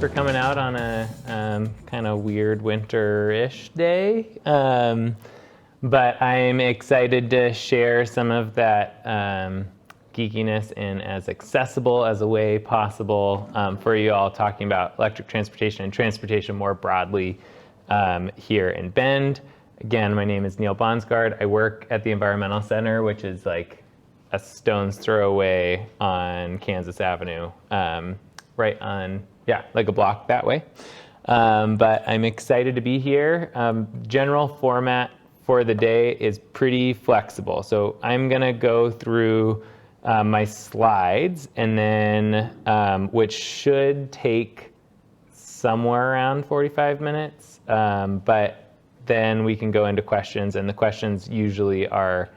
for coming out on a kind of weird winter-ish day. But I'm excited to share some of that geekiness in as accessible as a way possible for you all, talking about electric transportation and transportation more broadly here in Bend. Again, my name is Neil Baunsgard. I work at the Environmental Center, which is like a stone's throw away on Kansas Avenue, right on, like a block that way. But I'm excited to be here. General format for the day is pretty flexible. So I'm gonna go through my slides, and then, which should take somewhere around 45 minutes, but then we can go into questions, and the questions usually are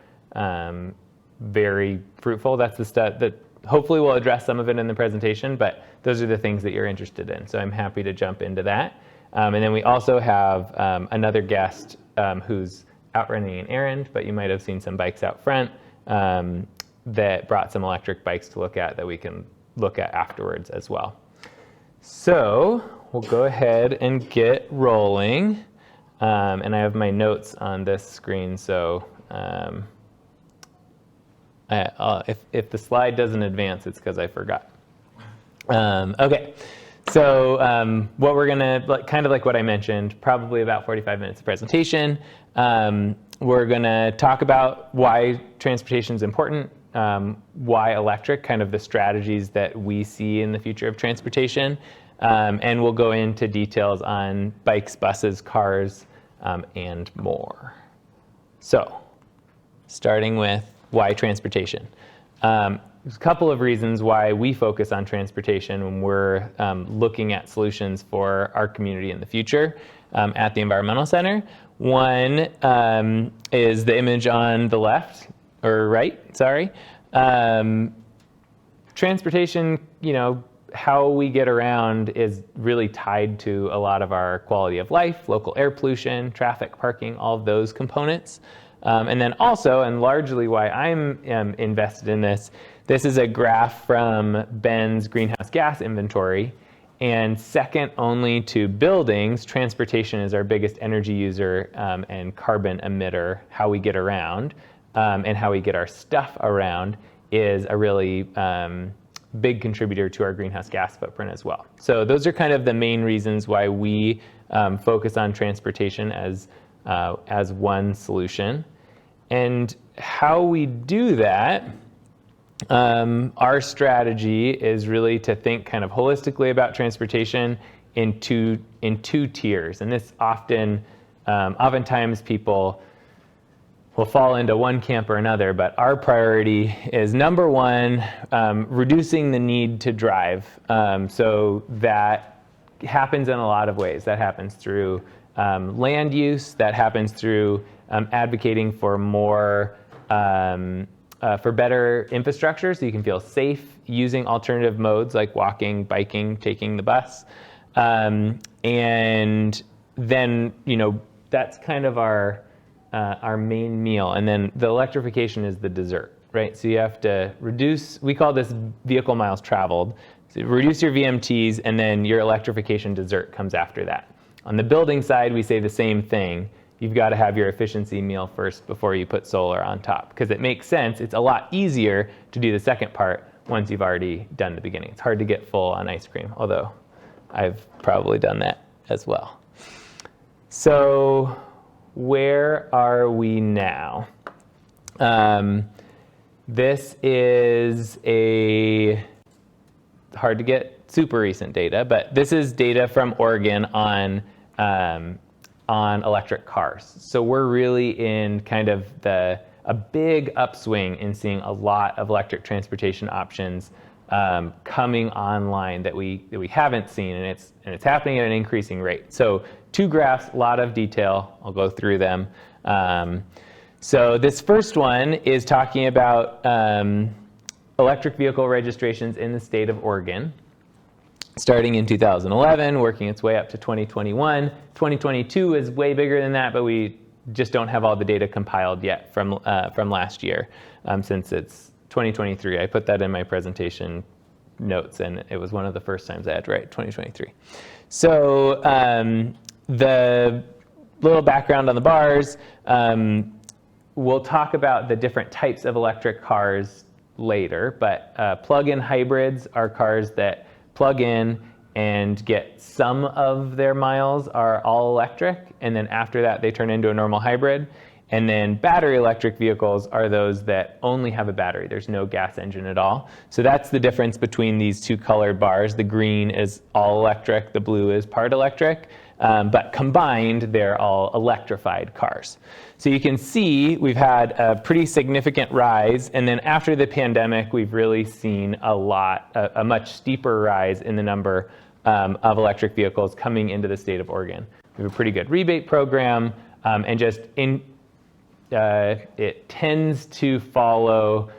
very fruitful. That's the stuff that hopefully we'll address some of it in the presentation, but those are the things that you're interested in. So I'm happy to jump into that. And then we also have another guest who's out running an errand, but you might have seen some bikes out front that brought some electric bikes to look at that we can look at afterwards as well. So we'll go ahead and get rolling. And I have my notes on this screen, so if the slide doesn't advance, it's because I forgot. Okay, so what we're gonna, kind of like what I mentioned, probably about 45 minutes of presentation. We're gonna talk about why transportation is important, why electric, kind of the strategies that we see in the future of transportation. And we'll go into details on bikes, buses, cars, and more. So, starting with why transportation. There's a couple of reasons why we focus on transportation when we're looking at solutions for our community in the future at the Environmental Center. One is the image on the left, or right, sorry. Transportation, how we get around is really tied to a lot of our quality of life, local air pollution, traffic, parking, all of those components. And then also, and largely why I'm invested in this is a graph from Bend's greenhouse gas inventory. And second only to buildings, transportation is our biggest energy user and carbon emitter. How we get around and how we get our stuff around is a really big contributor to our greenhouse gas footprint as well. So those are kind of the main reasons why we focus on transportation as one solution. And how we do that, our strategy is really to think kind of holistically about transportation in two tiers. And this oftentimes people will fall into one camp or another, but our priority is number one, reducing the need to drive. So that happens in a lot of ways. That happens through land use, that happens through advocating for more, for better infrastructure so you can feel safe using alternative modes like walking, biking, taking the bus. And then, that's kind of our main meal, and then the electrification is the dessert, right? So you have to reduce, we call this vehicle miles traveled. So reduce your VMTs, and then your electrification dessert comes after that. On the building side, we say the same thing. You've got to have your efficiency meal first before you put solar on top, because it makes sense. It's a lot easier to do the second part once you've already done the beginning. It's hard to get full on ice cream, although I've probably done that as well. So where are we now? This is hard to get super recent data, but this is data from Oregon on electric cars. So we're really in kind of a big upswing in seeing a lot of electric transportation options coming online that we haven't seen, and it's happening at an increasing rate. So two graphs, a lot of detail. I'll go through them. So this first one is talking about electric vehicle registrations in the state of Oregon, starting in 2011, working its way up to 2021. 2022 is way bigger than that, but we just don't have all the data compiled yet from last year, since it's 2023. I put that in my presentation notes, and it was one of the first times I had to write 2023. So the little background on the bars, we'll talk about the different types of electric cars later, but plug-in hybrids are cars that plug in and get some of their miles are all electric, and then after that they turn into a normal hybrid. And then battery electric vehicles are those that only have a battery. There's no gas engine at all. So that's the difference between these two colored bars. The green is all electric, the blue is part electric, but combined they're all electrified cars. So you can see we've had a pretty significant rise, and then after the pandemic we've really seen a much steeper rise in the number of electric vehicles coming into the state of Oregon. We have a pretty good rebate program, and just it tends to follow,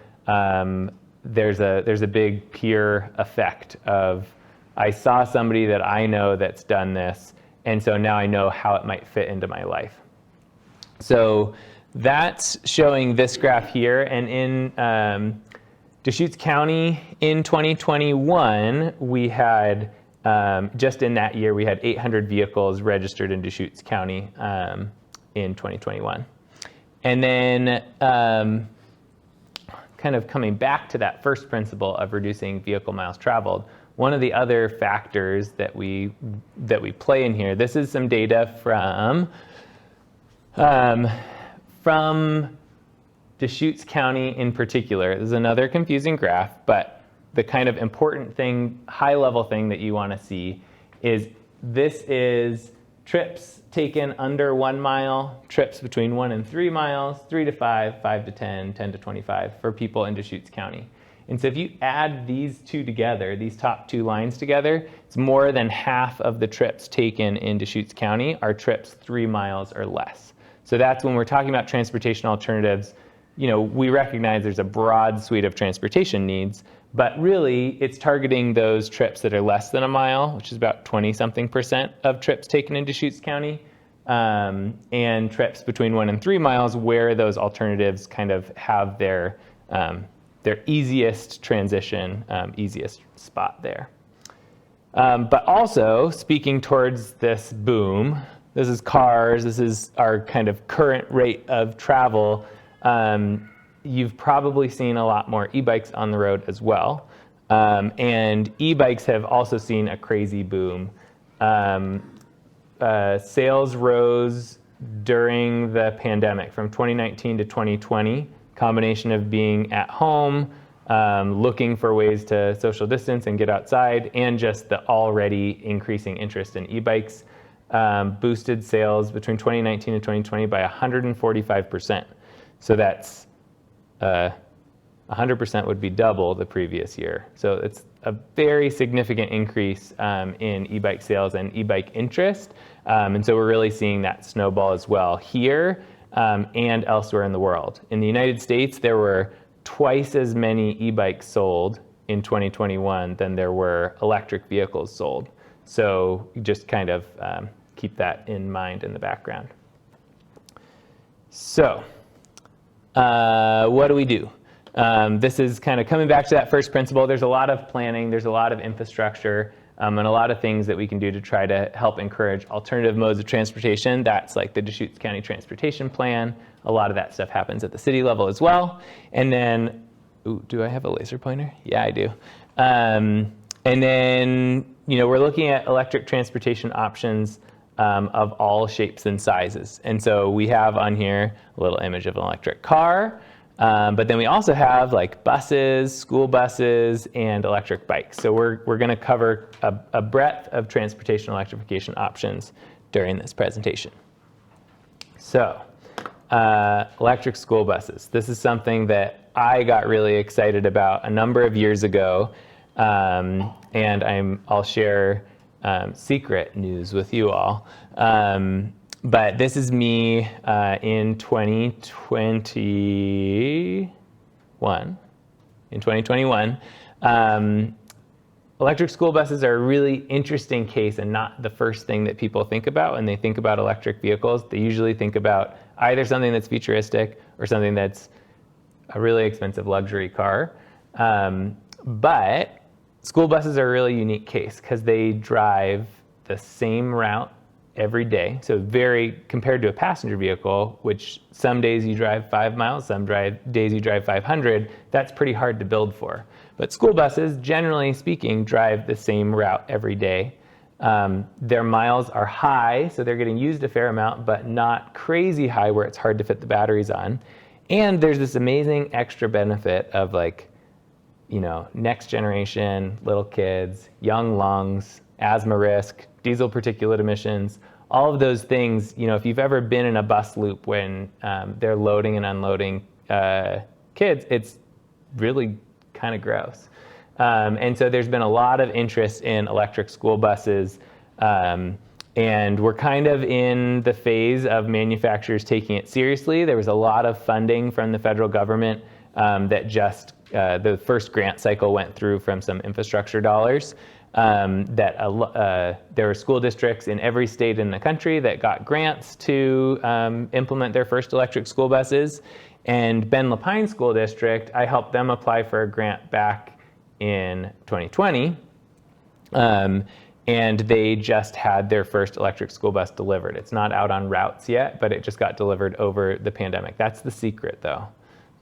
there's a big peer effect of, I saw somebody that I know that's done this, and so now I know how it might fit into my life. So that's showing this graph here, and in Deschutes County in 2021, we had, just in that year, we had 800 vehicles registered in Deschutes County in 2021. And then kind of coming back to that first principle of reducing vehicle miles traveled, one of the other factors that we play in here, this is some data from Deschutes County in particular. This is another confusing graph, but the kind of important thing, high-level thing that you want to see is this is trips taken under 1 mile, trips between 1 and 3 miles, 3 to 5, 5 to 10, 10 to 25 for people in Deschutes County. And so if you add these two together, these top two lines together, it's more than half of the trips taken in Deschutes County are trips 3 miles or less. So that's when we're talking about transportation alternatives. We recognize there's a broad suite of transportation needs, but really it's targeting those trips that are less than 1 mile, which is about 20-something% of trips taken in Deschutes County, and trips between 1 and 3 miles where those alternatives kind of have their easiest transition, easiest spot there. But also, speaking towards this boom, this is cars, this is our kind of current rate of travel. You've probably seen a lot more e-bikes on the road as well. And e-bikes have also seen a crazy boom. Sales rose during the pandemic from 2019 to 2020, combination of being at home, looking for ways to social distance and get outside, and just the already increasing interest in e-bikes boosted sales between 2019 and 2020 by 145%. So that's 100% would be double the previous year. So it's a very significant increase in e-bike sales and e-bike interest. And so we're really seeing that snowball as well here and elsewhere in the world. In the United States, there were twice as many e-bikes sold in 2021 than there were electric vehicles sold. So just kind of keep that in mind in the background. So what do we do? This is kind of coming back to that first principle. There's a lot of planning, there's a lot of infrastructure, and a lot of things that we can do to try to help encourage alternative modes of transportation. That's like the Deschutes County Transportation Plan. A lot of that stuff happens at the city level as well. And then, do I have a laser pointer? Yeah, I do. And then, we're looking at electric transportation options of all shapes and sizes. And so we have on here a little image of an electric car, but then we also have like buses, school buses, and electric bikes. So we're going to cover a breadth of transportation electrification options during this presentation. So electric school buses. This is something that I got really excited about a number of years ago, and I'll share secret news with you all. But this is me in 2021. In 2021, electric school buses are a really interesting case and not the first thing that people think about when they think about electric vehicles. They usually think about either something that's futuristic or something that's a really expensive luxury car. But School buses are a really unique case because they drive the same route every day. So very compared to a passenger vehicle, which some days you drive 5 miles, some days you drive 500, that's pretty hard to build for. But school buses, generally speaking, drive the same route every day. Their miles are high, so they're getting used a fair amount, but not crazy high where it's hard to fit the batteries on. And there's this amazing extra benefit of like, you know, next generation, little kids, young lungs, asthma risk, diesel particulate emissions, all of those things. You know, if you've ever been in a bus loop when they're loading and unloading kids, it's really kind of gross. And so there's been a lot of interest in electric school buses. And we're kind of in the phase of manufacturers taking it seriously. There was a lot of funding from the federal government that just, the first grant cycle went through from some infrastructure dollars. There were school districts in every state in the country that got grants to implement their first electric school buses. And Ben Lapine School District, I helped them apply for a grant back in 2020. And they just had their first electric school bus delivered. It's not out on routes yet, but it just got delivered over the pandemic. That's the secret, though.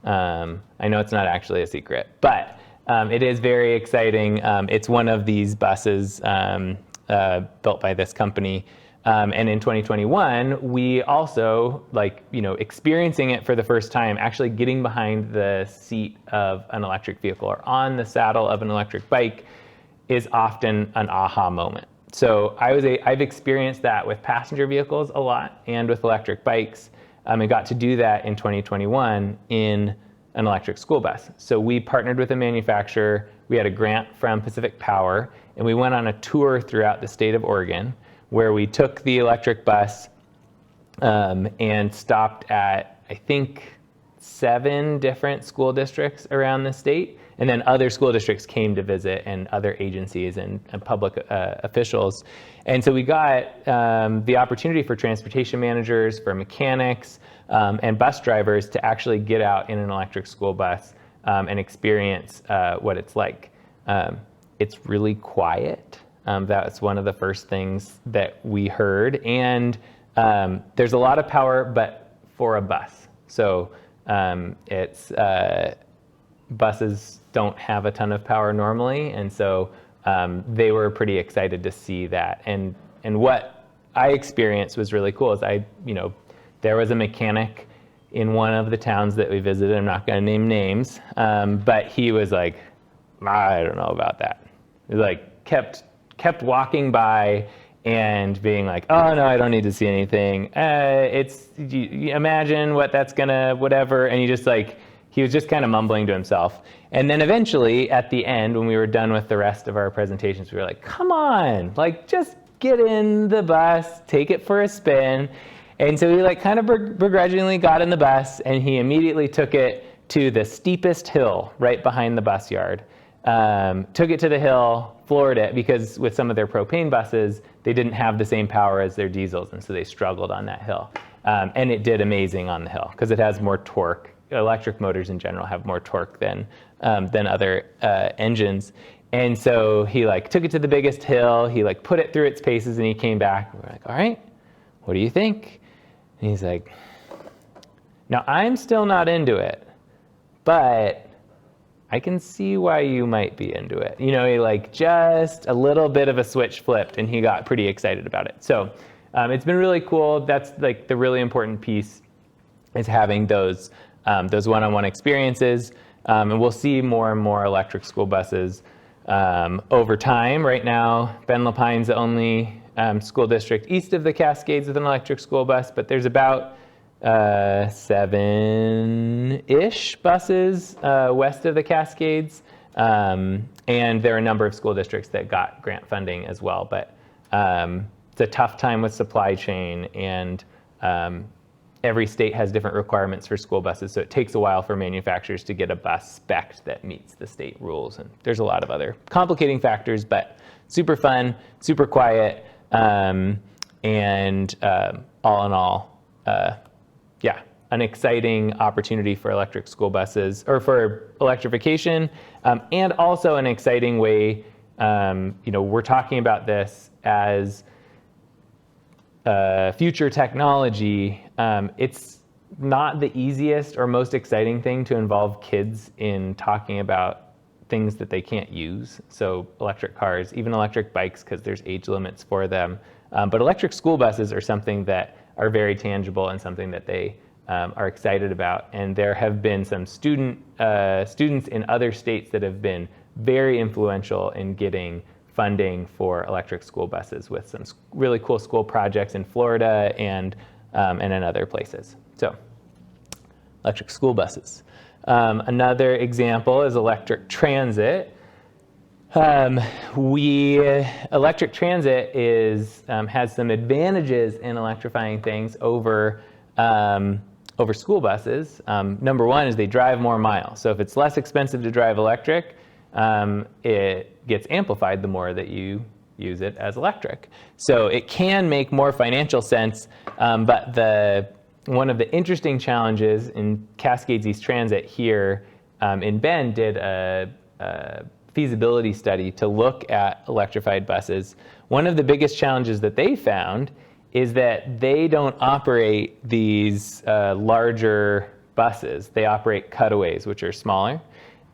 I know it's not actually a secret, but it is very exciting. It's one of these buses built by this company. And in 2021, we also, like, you know, experiencing it for the first time, actually getting behind the seat of an electric vehicle or on the saddle of an electric bike is often an aha moment. So I've experienced that with passenger vehicles a lot and with electric bikes. I got to do that in 2021 in an electric school bus. So we partnered with a manufacturer. We had a grant from Pacific Power, and we went on a tour throughout the state of Oregon where we took the electric bus and stopped at, I think, 7 different school districts around the state. And then other school districts came to visit, and other agencies and public officials. And so we got the opportunity for transportation managers, for mechanics, and bus drivers to actually get out in an electric school bus and experience what it's like. It's really quiet. That's one of the first things that we heard. And there's a lot of power, but for a bus. So buses don't have a ton of power normally, and so they were pretty excited to see that. And what I experienced was really cool. Is there was a mechanic in one of the towns that we visited. I'm not going to name names, but he was like, I don't know about that. He like kept walking by and being like, oh no, I don't need to see anything. You imagine what that's gonna whatever, and he was just kind of mumbling to himself. And then eventually, at the end, when we were done with the rest of our presentations, we were like, come on, like just get in the bus, take it for a spin. And so he kind of begrudgingly got in the bus, and he immediately took it to the steepest hill right behind the bus yard. Took it to the hill, floored it, because with some of their propane buses, they didn't have the same power as their diesels, and so they struggled on that hill. And it did amazing on the hill, because it has more torque. Electric motors in general have more torque than other engines. And so he took it to the biggest hill, he put it through its paces, and he came back. We're like, all right, what do you think? And he's like, now I'm still not into it, but I can see why you might be into it. He just a little bit of a switch flipped, and he got pretty excited about it. So it's been really cool. That's the really important piece, is having those one-on-one experiences. And we'll see more and more electric school buses over time. Right now, Ben Lapine's the only school district east of the Cascades with an electric school bus, but there's about 7-ish buses west of the Cascades. And there are a number of school districts that got grant funding as well. But it's a tough time with supply chain, and every state has different requirements for school buses, so it takes a while for manufacturers to get a bus spec'd that meets the state rules. And there's a lot of other complicating factors, but super fun, super quiet, and all in all, an exciting opportunity for electric school buses, or for electrification, and also an exciting way we're talking about this as future technology. It's not the easiest or most exciting thing to involve kids in talking about things that they can't use. So electric cars, even electric bikes, because there's age limits for them. But electric school buses are something that are very tangible and something that they are excited about. And there have been some students in other states that have been very influential in getting funding for electric school buses with some really cool school projects in Florida and in other places. So, electric school buses. Another example is electric transit. Electric transit has some advantages in electrifying things over school buses. Number one is they drive more miles. So if it's less expensive to drive electric, it gets amplified the more that you use it as electric. So it can make more financial sense, but one of the interesting challenges in Cascades East Transit here in Bend did a feasibility study to look at electrified buses. One of the biggest challenges that they found is that they don't operate these larger buses. They operate cutaways, which are smaller.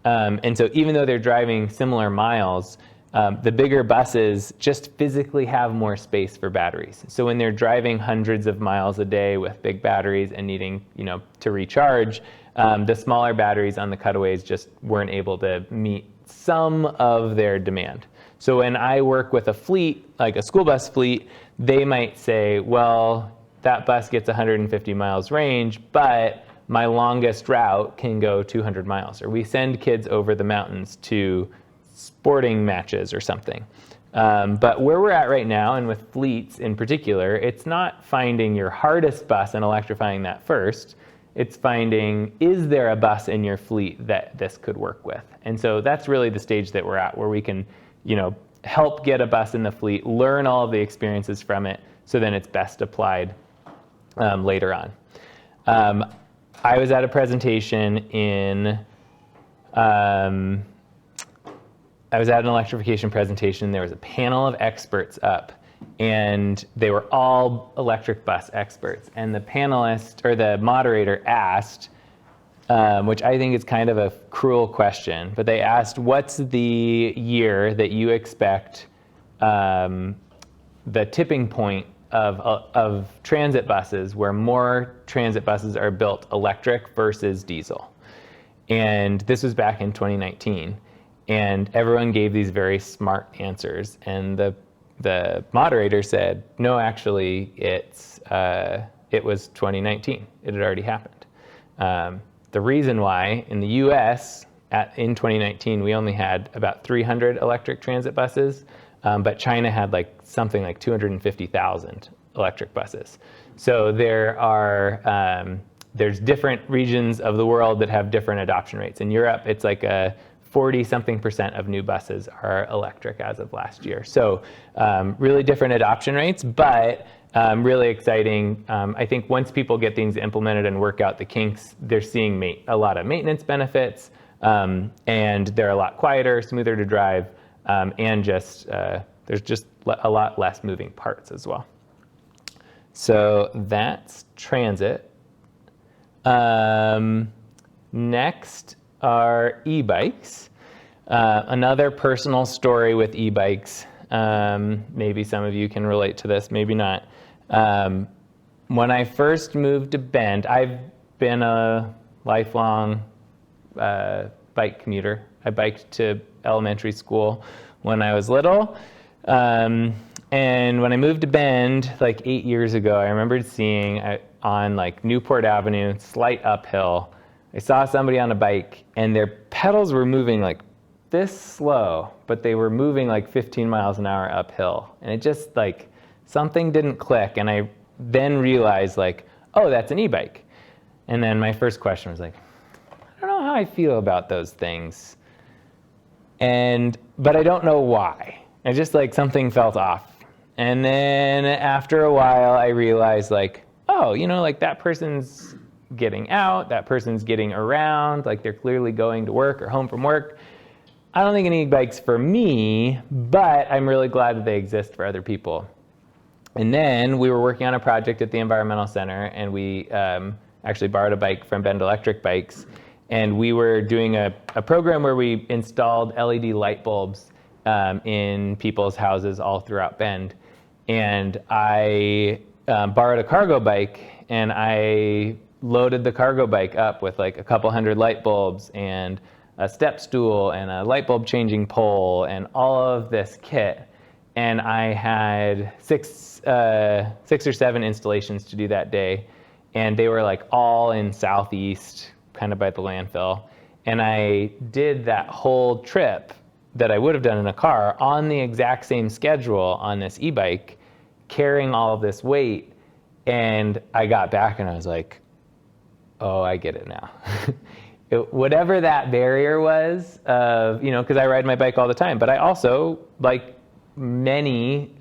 And so even though they're driving similar miles, the bigger buses just physically have more space for batteries. So when they're driving hundreds of miles a day with big batteries and needing, to recharge, the smaller batteries on the cutaways just weren't able to meet some of their demand. So when I work with a fleet, like a school bus fleet, they might say, well, that bus gets 150 miles range, but my longest route can go 200 miles. Or we send kids over the mountains to sporting matches or something. But where we're at right now, and with fleets in particular, it's not finding your hardest bus and electrifying that first. It's finding, is there a bus in your fleet that this could work with? And so that's really the stage that we're at, where we can, help get a bus in the fleet, learn all of the experiences from it, so then it's best applied later on. I was at a presentation I was at an electrification presentation. There was a panel of experts up, and they were all electric bus experts. And the panelist, or the moderator, asked, which I think is kind of a cruel question, but they asked, what's the year that you expect the tipping point of transit buses, where more transit buses are built electric versus diesel? And this was back in 2019. And everyone gave these very smart answers. And the moderator said, no, actually, it was 2019. It had already happened. The reason why, in the US, in 2019, we only had about 300 electric transit buses, but China had something like 250,000 electric buses. So there's different regions of the world that have different adoption rates. In Europe, it's like a 40-something% of new buses are electric as of last year. So really different adoption rates, but really exciting. I think once people get things implemented and work out the kinks, they're seeing a lot of maintenance benefits, and they're a lot quieter, smoother to drive, and there's just a lot less moving parts as well. So that's transit. Next are e-bikes. Another personal story with e-bikes. Maybe some of you can relate to this, maybe not. When I first moved to Bend, I've been a lifelong bike commuter. I biked to elementary school when I was little. And when I moved to Bend, 8 years ago, I remembered seeing on Newport Avenue, slight uphill, I saw somebody on a bike, and their pedals were moving this slow, but they were moving 15 miles an hour uphill. And it just something didn't click. And I then realized oh, that's an e-bike. And then my first question was I don't know how I feel about those things. But I don't know why. I just something felt off. And then after a while, I realized oh, that person's getting out, that person's getting around, they're clearly going to work or home from work. I don't think an e-bike's for me, but I'm really glad that they exist for other people. And then we were working on a project at the Environmental Center, and we actually borrowed a bike from Bend Electric Bikes. And we were doing a program where we installed LED light bulbs in people's houses all throughout Bend. And I borrowed a cargo bike, and I loaded the cargo bike up with like a couple hundred light bulbs and a step stool and a light bulb changing pole and all of this kit. And I had six or seven installations to do that day. And they were like all in Southeast, kind of by the landfill. And I did that whole trip that I would have done in a car on the exact same schedule on this e-bike, carrying all of this weight. And I got back and I was like, oh, I get it now. Whatever that barrier was of, because I ride my bike all the time, but I also, like many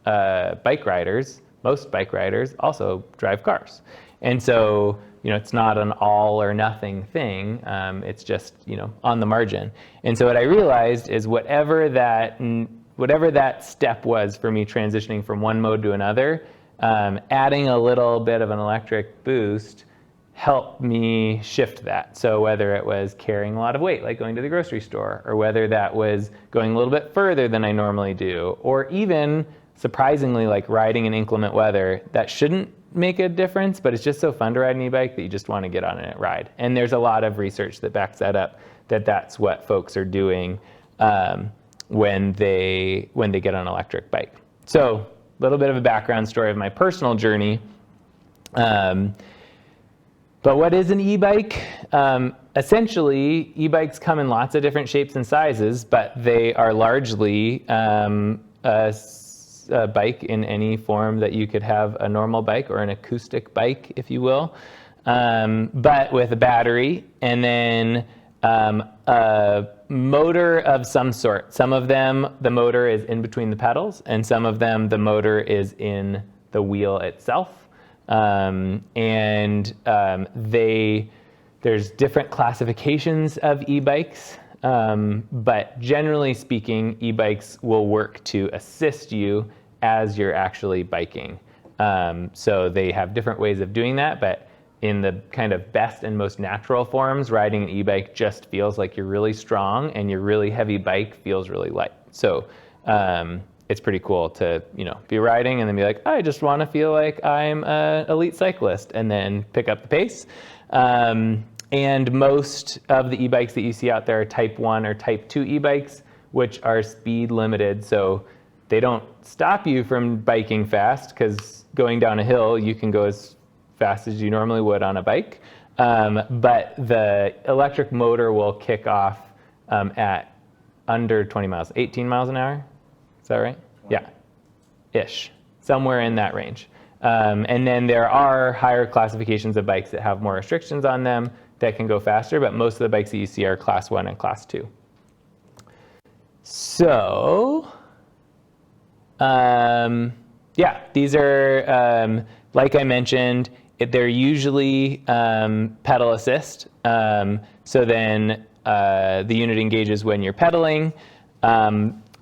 bike riders, most bike riders also drive cars. And so, it's not an all or nothing thing. It's just, on the margin. And so what I realized is whatever that step was for me transitioning from one mode to another, adding a little bit of an electric boost helped me shift that. So whether it was carrying a lot of weight, like going to the grocery store, or whether that was going a little bit further than I normally do, or even surprisingly like riding in inclement weather, that shouldn't make a difference, but it's just so fun to ride an e-bike that you just want to get on it and ride. And there's a lot of research that backs that up, that that's what folks are doing when they get on an electric bike. So a little bit of a background story of my personal journey. But what is an e-bike? Essentially, e-bikes come in lots of different shapes and sizes, but they are largely a bike in any form that you could have a normal bike or an acoustic bike, if you will, but with a battery and then a motor of some sort. Some of them, the motor is in between the pedals, and some of them, the motor is in the wheel itself. There's different classifications of e-bikes, but generally speaking, e-bikes will work to assist you as you're actually biking. So they have different ways of doing that, but in the kind of best and most natural forms, riding an e-bike just feels like you're really strong, and your really heavy bike feels really light. So it's pretty cool to be riding and then be like, I just want to feel like I'm an elite cyclist, and then pick up the pace. And most of the e-bikes that you see out there are type 1 or type 2 e-bikes, which are speed limited. So they don't stop you from biking fast, because going down a hill, you can go as fast as you normally would on a bike. But the electric motor will kick off at under 20 miles, 18 miles an hour. Is that right? 20. Yeah, ish, somewhere in that range. And then there are higher classifications of bikes that have more restrictions on them that can go faster, but most of the bikes that you see are class 1 and class 2. So, these are, like I mentioned, they're usually pedal assist. So then the unit engages when you're pedaling.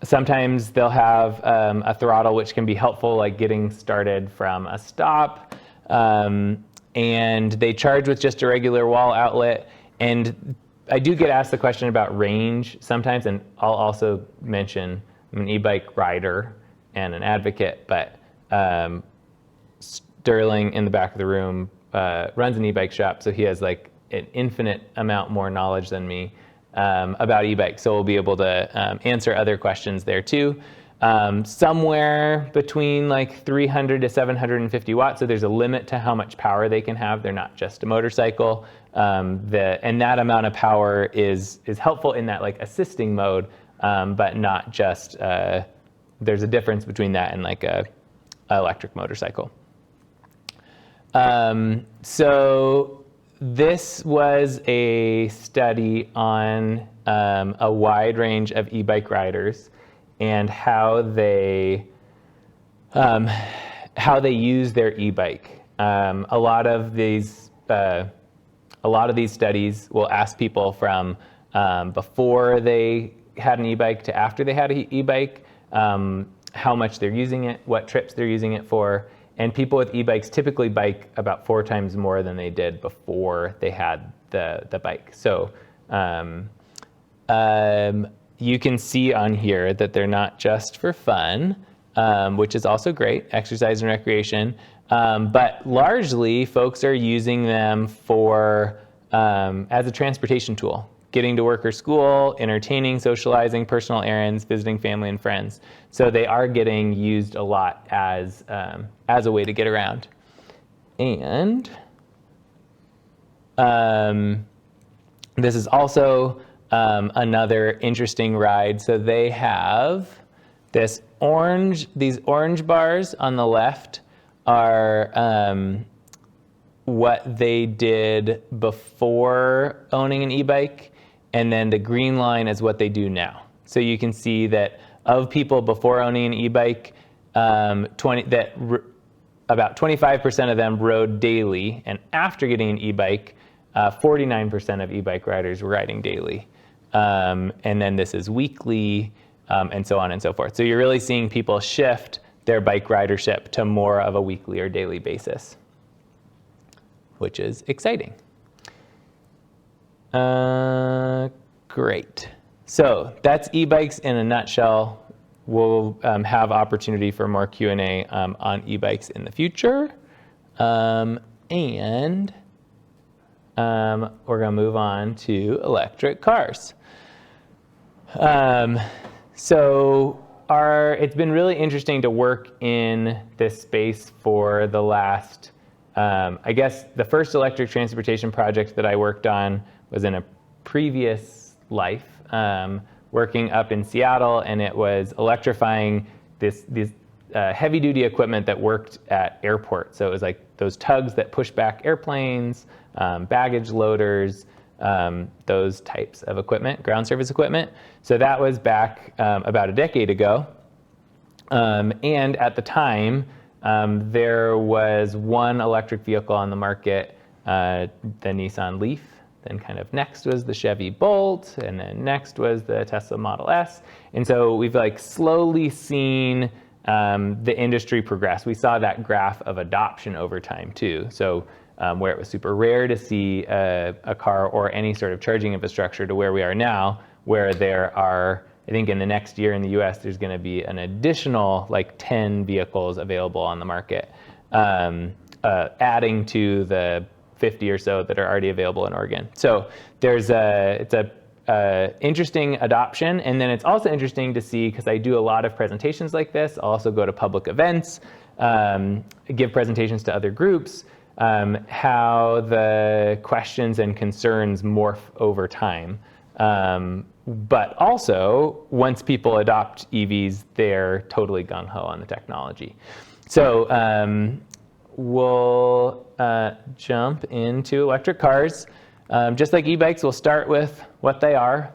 Sometimes they'll have a throttle, which can be helpful, like getting started from a stop. And they charge with just a regular wall outlet. And I do get asked the question about range sometimes, and I'll also mention I'm an e-bike rider and an advocate, but Sterling in the back of the room runs an e-bike shop, so he has like an infinite amount more knowledge than me about e-bikes, so we'll be able to answer other questions there too. Somewhere between like 300 to 750 watts, so there's a limit to how much power they can have. They're not just a motorcycle. And that amount of power is helpful in that like assisting mode, but not just, there's a difference between that and like a electric motorcycle. So this was a study on a wide range of e-bike riders and how they use their e-bike. A lot of these studies will ask people from before they had an e-bike to after they had an e-bike, how much they're using it, what trips they're using it for. And people with e-bikes typically bike about 4 times more than they did before they had the bike. So you can see on here that they're not just for fun, which is also great, exercise and recreation. But largely, folks are using them for as a transportation tool, getting to work or school, entertaining, socializing, personal errands, visiting family and friends. So they are getting used a lot as a way to get around. And this is also another interesting ride. So they have these orange bars on the left are what they did before owning an e-bike, and then the green line is what they do now. So you can see that of people before owning an e-bike, about 25% of them rode daily, and after getting an e-bike, 49% of e-bike riders were riding daily. And then this is weekly, and so on and so forth. So you're really seeing people shift their bike ridership to more of a weekly or daily basis, which is exciting. Great. So that's e-bikes in a nutshell. We'll have opportunity for more Q&A on e-bikes in the future. And we're going to move on to electric cars. It's been really interesting to work in this space for the last, I guess the first electric transportation project that I worked on was in a previous life, working up in Seattle, and it was electrifying this heavy-duty equipment that worked at airports. So it was like those tugs that push back airplanes, baggage loaders, those types of equipment, ground service equipment. So that was back about a decade ago. And at the time, there was one electric vehicle on the market, the Nissan Leaf. Then kind of next was the Chevy Bolt, and then next was the Tesla Model S. And so we've like slowly seen the industry progress. We saw that graph of adoption over time too. So where it was super rare to see a car or any sort of charging infrastructure to where we are now, where there are, I think in the next year in the US, there's going to be an additional like 10 vehicles available on the market, adding to the 50 or so that are already available in Oregon. So it's a interesting adoption. And then it's also interesting to see, because I do a lot of presentations like this, I'll also go to public events, give presentations to other groups, how the questions and concerns morph over time. But also, once people adopt EVs, they're totally gung-ho on the technology. So we'll jump into electric cars. Just like e-bikes, we'll start with what they are.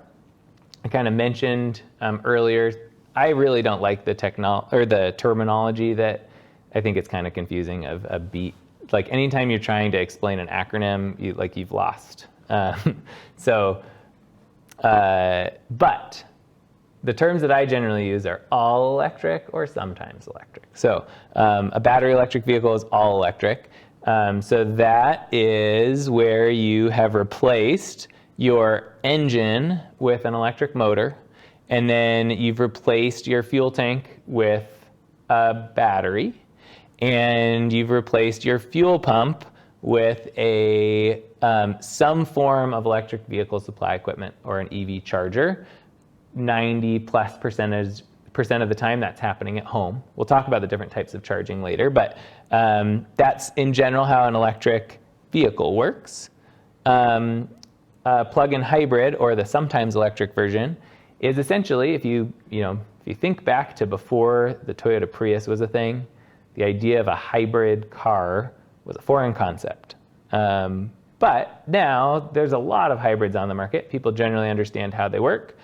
I kind of mentioned earlier, I really don't like the terminology that I think it's kind of confusing of a beat. Like anytime you're trying to explain an acronym, you've lost. But the terms that I generally use are all electric or sometimes electric. So a battery electric vehicle is all electric. So that is where you have replaced your engine with an electric motor, and then you've replaced your fuel tank with a battery, and you've replaced your fuel pump with some form of electric vehicle supply equipment or an EV charger. 90+% of the time that's happening at home. We'll talk about the different types of charging later, but that's in general how an electric vehicle works. Plug-in hybrid, or the sometimes electric version, is essentially, if you think back to before the Toyota Prius was a thing, the idea of a hybrid car was a foreign concept. But now there's a lot of hybrids on the market. People generally understand how they work.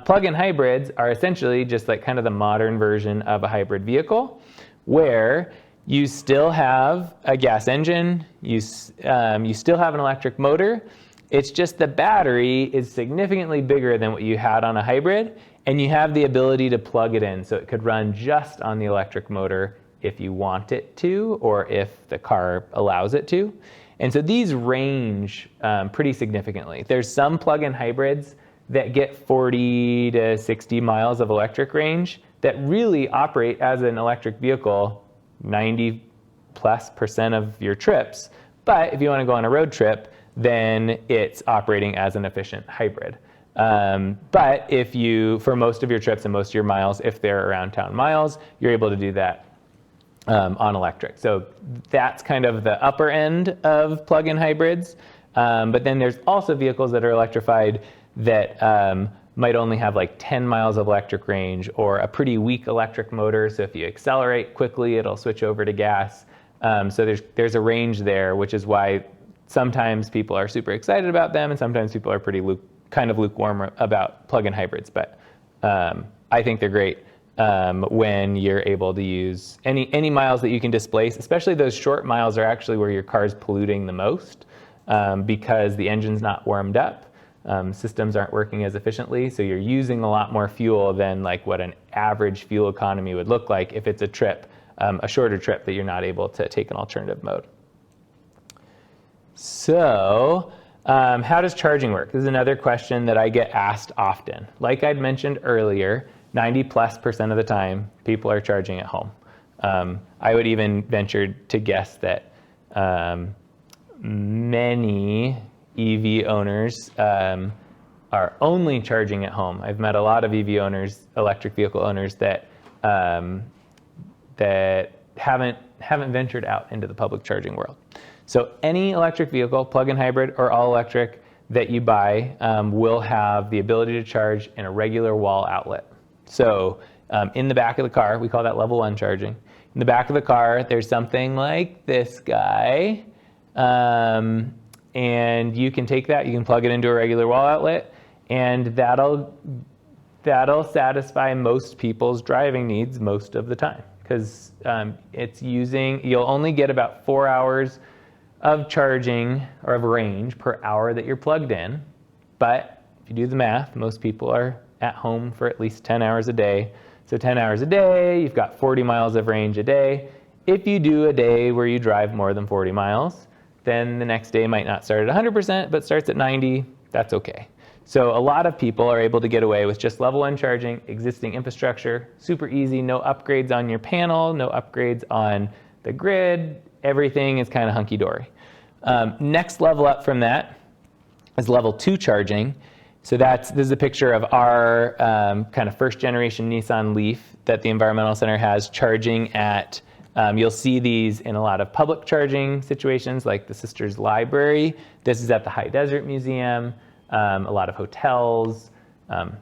Plug-in hybrids are essentially just like kind of the modern version of a hybrid vehicle, where you still have a gas engine, you still have an electric motor, It's just the battery is significantly bigger than what you had on a hybrid, and you have the ability to plug it in. So it could run just on the electric motor if you want it to, or if the car allows it to. And so these range pretty significantly. There's some plug-in hybrids that get 40 to 60 miles of electric range that really operate as an electric vehicle 90+% of your trips. But if you want to go on a road trip, then it's operating as an efficient hybrid. But if you, for most of your trips and most of your miles, if they're around town miles, you're able to do that on electric. So that's kind of the upper end of plug-in hybrids. But then there's also vehicles that are electrified that might only have like 10 miles of electric range or a pretty weak electric motor. So if you accelerate quickly, it'll switch over to gas. So there's a range there, which is why sometimes people are super excited about them and sometimes people are pretty kind of lukewarm about plug-in hybrids. But I think they're great when you're able to use any miles that you can displace, especially those short miles are actually where your car's polluting the most because the engine's not warmed up. Systems aren't working as efficiently, so you're using a lot more fuel than like what an average fuel economy would look like if it's a trip, a shorter trip that you're not able to take an alternative mode. So how does charging work? This is another question that I get asked often. Like I'd mentioned earlier, 90+% of the time, people are charging at home. I would even venture to guess that many EV owners are only charging at home. I've met a lot of EV owners, electric vehicle owners, that that haven't ventured out into the public charging world. So any electric vehicle, plug-in hybrid or all electric that you buy will have the ability to charge in a regular wall outlet. So in the back of the car, we call that level 1 charging. In the back of the car, there's something like this guy. And you can take that, you can plug it into a regular wall outlet, and that'll satisfy most people's driving needs most of the time. Because you'll only get about 4 hours of charging or of range per hour that you're plugged in. But if you do the math, most people are at home for at least 10 hours a day. So 10 hours a day, you've got 40 miles of range a day. If you do a day where you drive more than 40 miles, then the next day might not start at 100%, but starts at 90, that's okay. So a lot of people are able to get away with just level 1 charging, existing infrastructure, super easy, no upgrades on your panel, no upgrades on the grid, everything is kind of hunky-dory. Next level up from that is level 2 charging. So this is a picture of our kind of first generation Nissan Leaf that the Environmental Center has charging at you'll see these in a lot of public charging situations like the Sisters Library. This is at the High Desert Museum, a lot of hotels,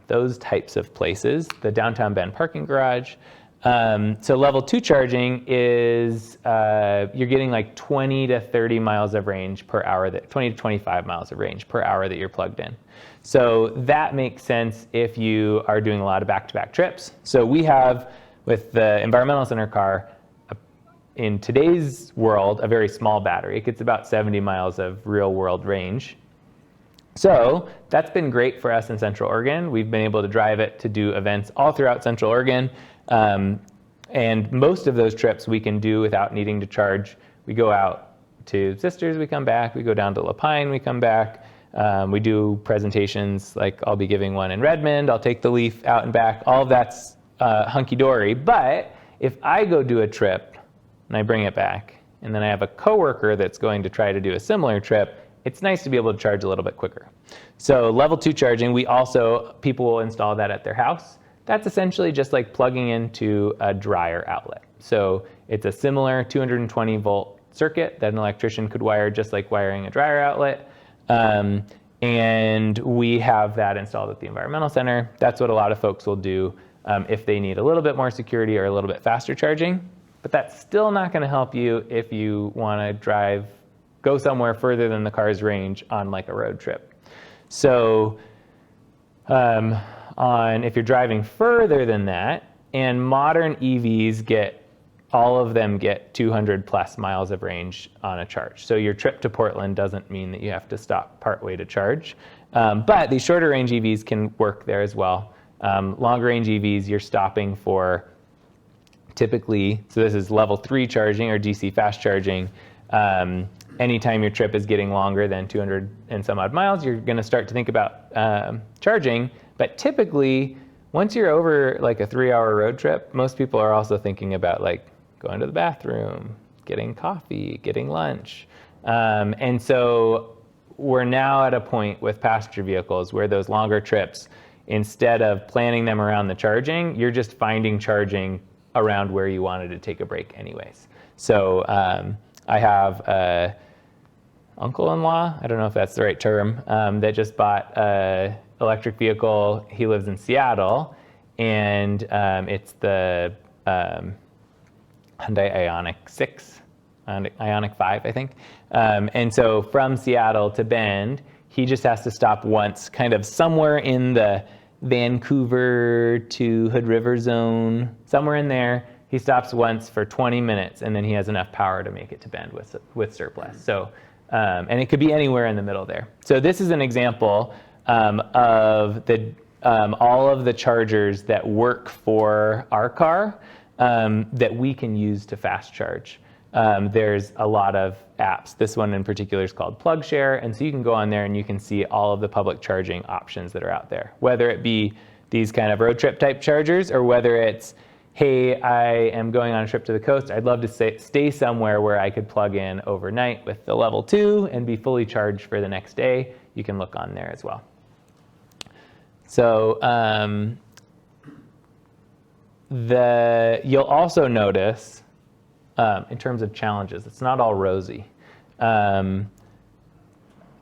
those types of places, the Downtown Bend parking garage. So level 2 charging is you're getting like 20 to 30 miles of range per hour, 20 to 25 miles of range per hour that you're plugged in. So that makes sense if you are doing a lot of back-to-back trips. So we have, with the Environmental Center car, in today's world, a very small battery. It gets about 70 miles of real-world range. So that's been great for us in Central Oregon. We've been able to drive it to do events all throughout Central Oregon. And most of those trips we can do without needing to charge. We go out to Sisters, we come back. We go down to La Pine, we come back. We do presentations, like I'll be giving one in Redmond. I'll take the Leaf out and back. All of that's hunky-dory. But if I go do a trip and I bring it back, and then I have a coworker that's going to try to do a similar trip, it's nice to be able to charge a little bit quicker. So level 2 charging, people will install that at their house. That's essentially just like plugging into a dryer outlet. So it's a similar 220 volt circuit that an electrician could wire just like wiring a dryer outlet. And we have that installed at the Environmental Center. That's what a lot of folks will do if they need a little bit more security or a little bit faster charging. But that's still not going to help you if you want to go somewhere further than the car's range on like a road trip. So if you're driving further than that, and modern EVs get all of them get 200 plus miles of range on a charge. So your trip to Portland doesn't mean that you have to stop partway to charge. But these shorter range EVs can work there as well. Longer range EVs, you're stopping for typically, so this is level 3 charging or DC fast charging. Anytime your trip is getting longer than 200 and some odd miles, you're going to start to think about charging. But typically, once you're over like a 3-hour road trip, most people are also thinking about like going to the bathroom, getting coffee, getting lunch. And so we're now at a point with passenger vehicles where those longer trips, instead of planning them around the charging, you're just finding charging around where you wanted to take a break anyways. So I have an uncle-in-law, I don't know if that's the right term, that just bought an electric vehicle. He lives in Seattle, and it's the Hyundai Ioniq 6, Ioniq 5, I think. And so from Seattle to Bend, he just has to stop once, kind of somewhere in the Vancouver to Hood River zone, somewhere in there. He stops once for 20 minutes, and then he has enough power to make it to Bend with surplus. So, and it could be anywhere in the middle there. So this is an example of all of the chargers that work for our car that we can use to fast charge. There's a lot of apps. This one in particular is called PlugShare, and so you can go on there and you can see all of the public charging options that are out there, whether it be these kind of road trip type chargers or whether it's, hey, I am going on a trip to the coast. I'd love to stay somewhere where I could plug in overnight with the level 2 and be fully charged for the next day. You can look on there as well. So you'll also notice in terms of challenges, it's not all rosy.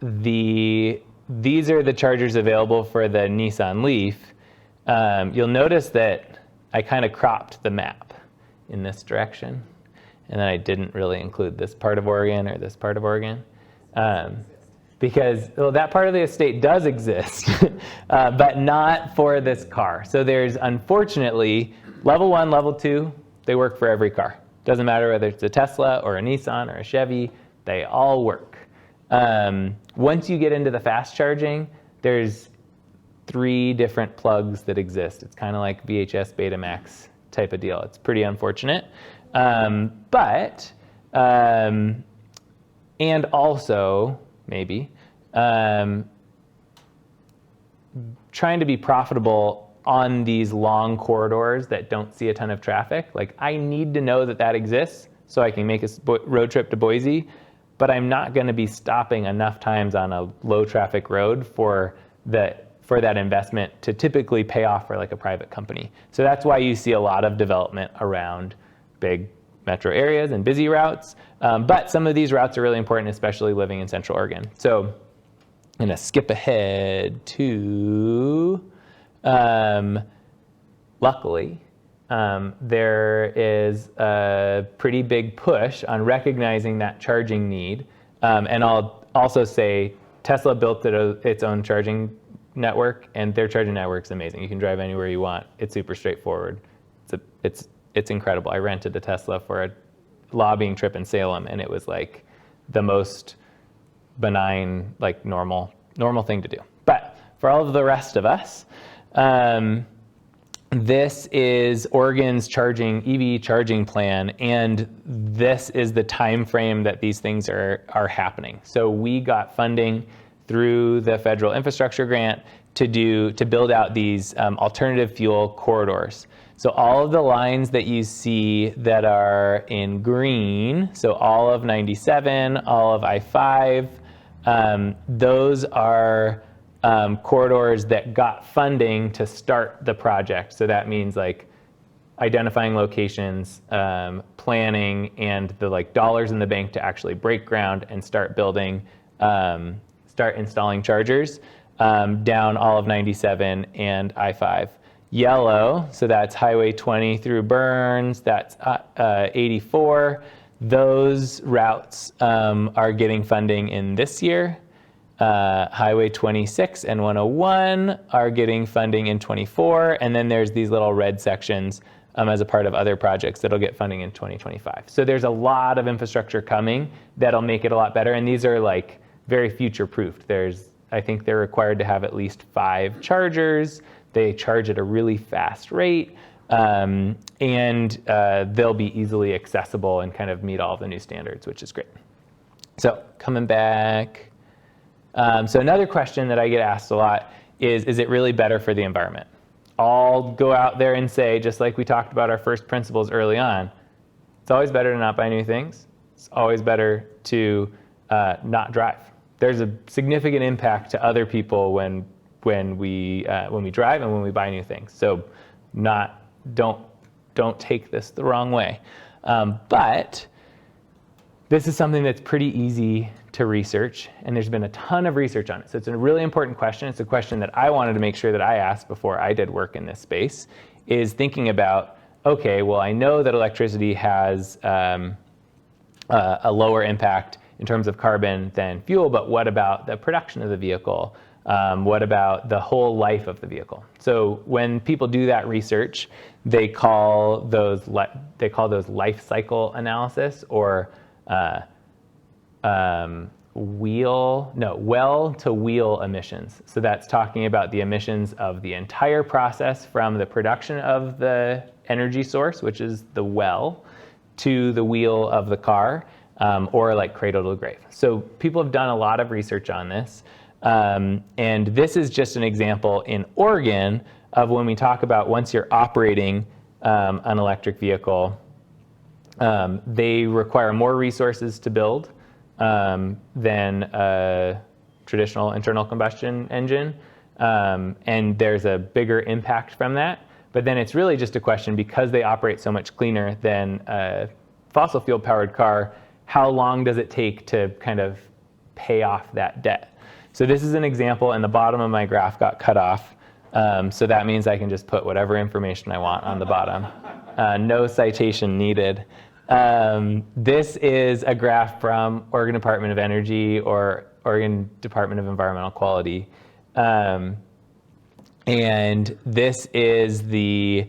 These are the chargers available for the Nissan Leaf. You'll notice that I kind of cropped the map in this direction, and then I didn't really include this part of Oregon or this part of Oregon. Because that part of the estate does exist, but not for this car. So there's, unfortunately, level 1, level 2, they work for every car. Doesn't matter whether it's a Tesla or a Nissan or a Chevy, they all work. Once you get into the fast charging, there's 3 different plugs that exist. It's kind of like VHS Betamax type of deal. It's pretty unfortunate. And also, maybe, trying to be profitable on these long corridors that don't see a ton of traffic. Like, I need to know that that exists so I can make a road trip to Boise, but I'm not going to be stopping enough times on a low traffic road for that investment to typically pay off for like a private company. So that's why you see a lot of development around big metro areas and busy routes. But some of these routes are really important, especially living in Central Oregon. So I'm going to skip ahead to, luckily, there is a pretty big push on recognizing that charging need. And I'll also say Tesla built its own charging network, and their charging network's amazing. You can drive anywhere you want. It's super straightforward. It's incredible. I rented a Tesla for a lobbying trip in Salem, and it was like the most benign, like normal thing to do. But for all of the rest of us, this is Oregon's EV charging plan, and this is the time frame that these things are happening. So we got funding through the federal infrastructure grant to build out these alternative fuel corridors. So all of the lines that you see that are in green, so all of 97, all of I-5, those are corridors that got funding to start the project. So that means like identifying locations, planning, and the like dollars in the bank to actually break ground and start building, start installing chargers down all of 97 and I-5. Yellow, so that's Highway 20 through Burns, that's 84. Those routes are getting funding in this year. Highway 26 and 101 are getting funding in 24, and then there's these little red sections as a part of other projects that'll get funding in 2025. So there's a lot of infrastructure coming that'll make it a lot better. And these are like very future-proofed. I think they're required to have at least 5 chargers. They charge at a really fast rate. And they'll be easily accessible and kind of meet all the new standards, which is great. So coming back. So another question that I get asked a lot is it really better for the environment? I'll go out there and say, just like we talked about our first principles early on, it's always better to not buy new things. It's always better to not drive. There's a significant impact to other people when we drive and when we buy new things. So don't take this the wrong way. But this is something that's pretty easy to research, and there's been a ton of research on it. So it's a really important question. It's a question that I wanted to make sure that I asked before I did work in this space, is thinking about, okay, well, I know that electricity has a lower impact in terms of carbon than fuel, but what about the production of the vehicle? What about the whole life of the vehicle? So when people do that research, they call those life cycle analysis, or well-to-wheel emissions. So that's talking about the emissions of the entire process from the production of the energy source, which is the well, to the wheel of the car, or like cradle to grave. So people have done a lot of research on this. And this is just an example in Oregon of when we talk about once you're operating an electric vehicle, they require more resources to build than a traditional internal combustion engine. And there's a bigger impact from that. But then it's really just a question, because they operate so much cleaner than a fossil fuel powered car, how long does it take to kind of pay off that debt? So this is an example, and the bottom of my graph got cut off. So that means I can just put whatever information I want on the bottom. No citation needed. This is a graph from Oregon Department of Energy or Oregon Department of Environmental Quality. And this is the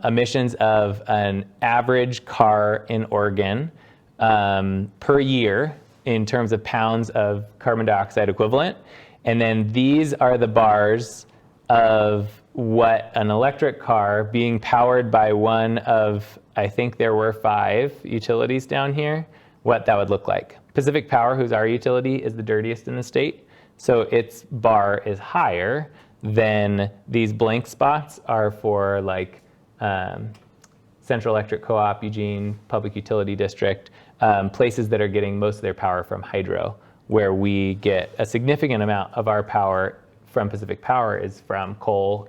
emissions of an average car in Oregon per year in terms of pounds of carbon dioxide equivalent. And then these are the bars of what an electric car being powered by one of, I think there were 5 utilities down here, what that would look like. Pacific Power, who's our utility, is the dirtiest in the state. So its bar is higher than these blank spots are for like Central Electric Co-op, Eugene Public Utility District, places that are getting most of their power from hydro, where we get a significant amount of our power from Pacific Power is from coal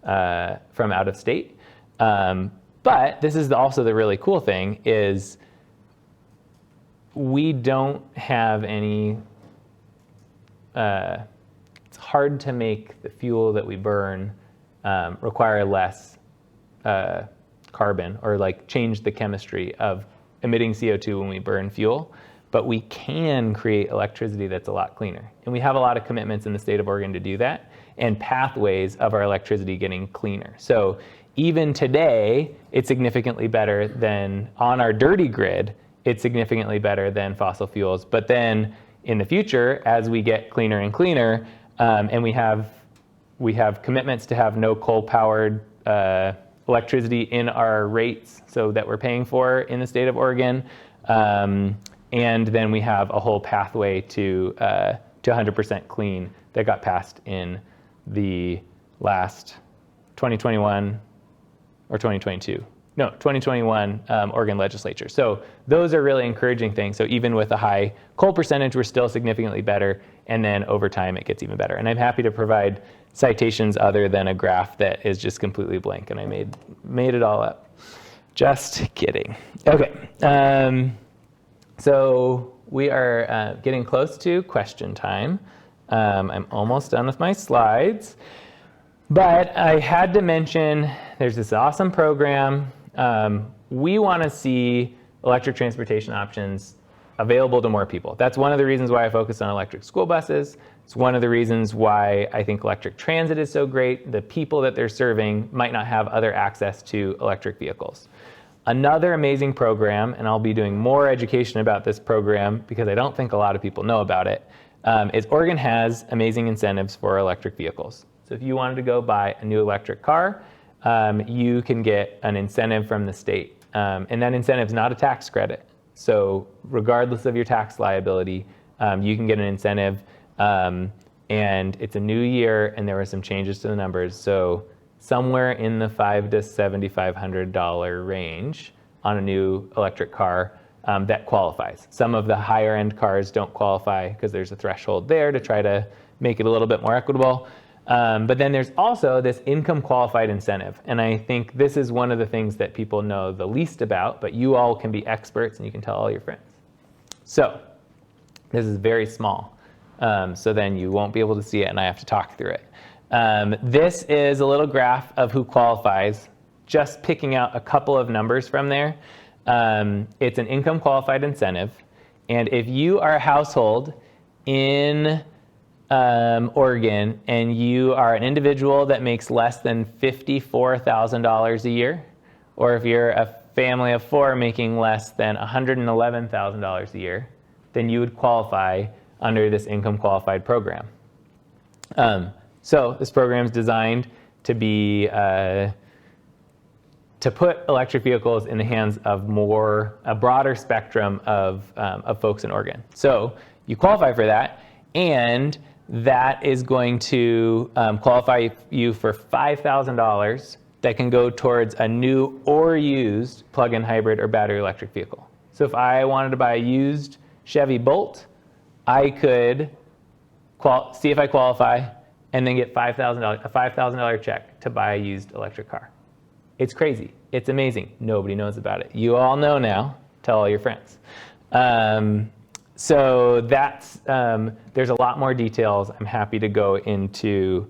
from out of state. But this is also the really cool thing is we don't have any, it's hard to make the fuel that we burn require less carbon, or like change the chemistry of emitting CO2 when we burn fuel. But we can create electricity that's a lot cleaner. And we have a lot of commitments in the state of Oregon to do that, and pathways of our electricity getting cleaner. So even today, it's significantly better than, on our dirty grid, it's significantly better than fossil fuels. But then in the future, as we get cleaner and cleaner, and we have commitments to have no coal-powered electricity in our rates, so that we're paying for in the state of Oregon. And then we have a whole pathway to 100% clean that got passed in the last 2021 or 2022. No, 2021 Oregon legislature. So those are really encouraging things. So even with a high coal percentage, we're still significantly better. And then over time, it gets even better. And I'm happy to provide citations other than a graph that is just completely blank. And I made it all up. Just kidding. Okay. So we are getting close to question time. I'm almost done with my slides. But I had to mention there's this awesome program. We want to see electric transportation options available to more people. That's one of the reasons why I focus on electric school buses. It's one of the reasons why I think electric transit is so great. The people that they're serving might not have other access to electric vehicles. Another amazing program, and I'll be doing more education about this program because I don't think a lot of people know about it, is Oregon has amazing incentives for electric vehicles. So if you wanted to go buy a new electric car, you can get an incentive from the state. And that incentive is not a tax credit. So regardless of your tax liability, you can get an incentive. And it's a new year, and there were some changes to the numbers. So somewhere in the $500 to $7,500 range on a new electric car that qualifies. Some of the higher end cars don't qualify because there's a threshold there to try to make it a little bit more equitable. But then there's also this income qualified incentive. And I think this is one of the things that people know the least about, but you all can be experts and you can tell all your friends. So this is very small. So then you won't be able to see it and I have to talk through it. This is a little graph of who qualifies, just picking out a couple of numbers from there. It's an income qualified incentive. And if you are a household in Oregon and you are an individual that makes less than $54,000 a year, or if you're a family of four making less than $111,000 a year, then you would qualify under this income qualified program. So this program is designed to be to put electric vehicles in the hands of a broader spectrum of folks in Oregon. So you qualify for that, and that is going to qualify you for $5,000 that can go towards a new or used plug-in hybrid or battery electric vehicle. So if I wanted to buy a used Chevy Bolt, I could see if I qualify and then get a $5,000 check to buy a used electric car. It's crazy. It's amazing. Nobody knows about it. You all know now. Tell all your friends. So that's, there's a lot more details. I'm happy to go into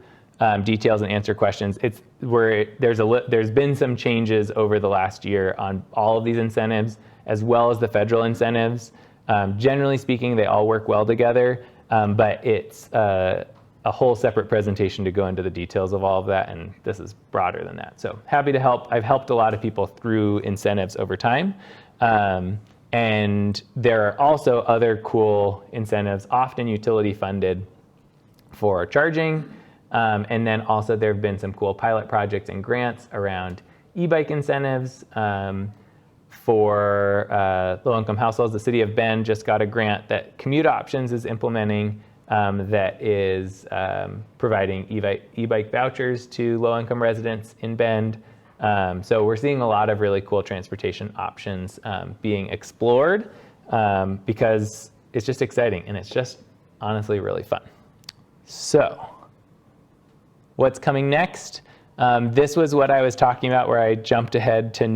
details and answer questions. It's where there's been some changes over the last year on all of these incentives, as well as the federal incentives. Generally speaking, they all work well together, but it's a whole separate presentation to go into the details of all of that, and this is broader than that. So happy to help. I've helped a lot of people through incentives over time. And there are also other cool incentives, often utility funded, for charging. And then also there have been some cool pilot projects and grants around e-bike incentives for low-income households. The city of Bend just got a grant that Commute Options is implementing that is providing e-bike vouchers to low-income residents in Bend. So we're seeing a lot of really cool transportation options being explored because it's just exciting and it's just honestly really fun. So what's coming next? This was what I was talking about where I jumped ahead to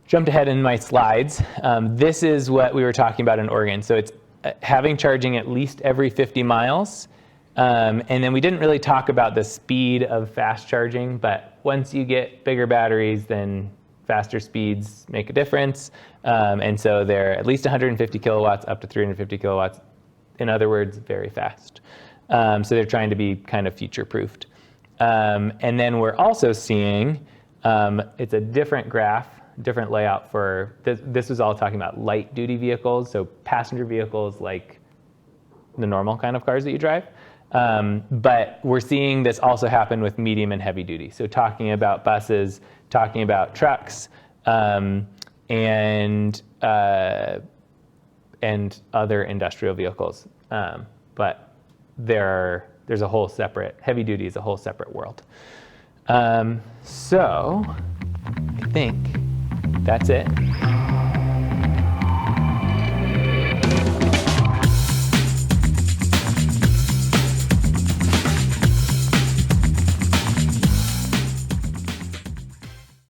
jumped ahead in my slides. This is what we were talking about in Oregon. So it's having charging at least every 50 miles. And then we didn't really talk about the speed of fast charging, but once you get bigger batteries, then faster speeds make a difference. And so they're at least 150 kilowatts up to 350 kilowatts. In other words, very fast. So they're trying to be kind of future-proofed. And then we're also seeing, it's a different graph, different layout for, this was all talking about light-duty vehicles, so passenger vehicles like the normal kind of cars that you drive. But we're seeing this also happen with medium and heavy duty. So talking about buses, talking about trucks, and other industrial vehicles. But there's a whole separate, heavy duty is a whole separate world. So I think that's it.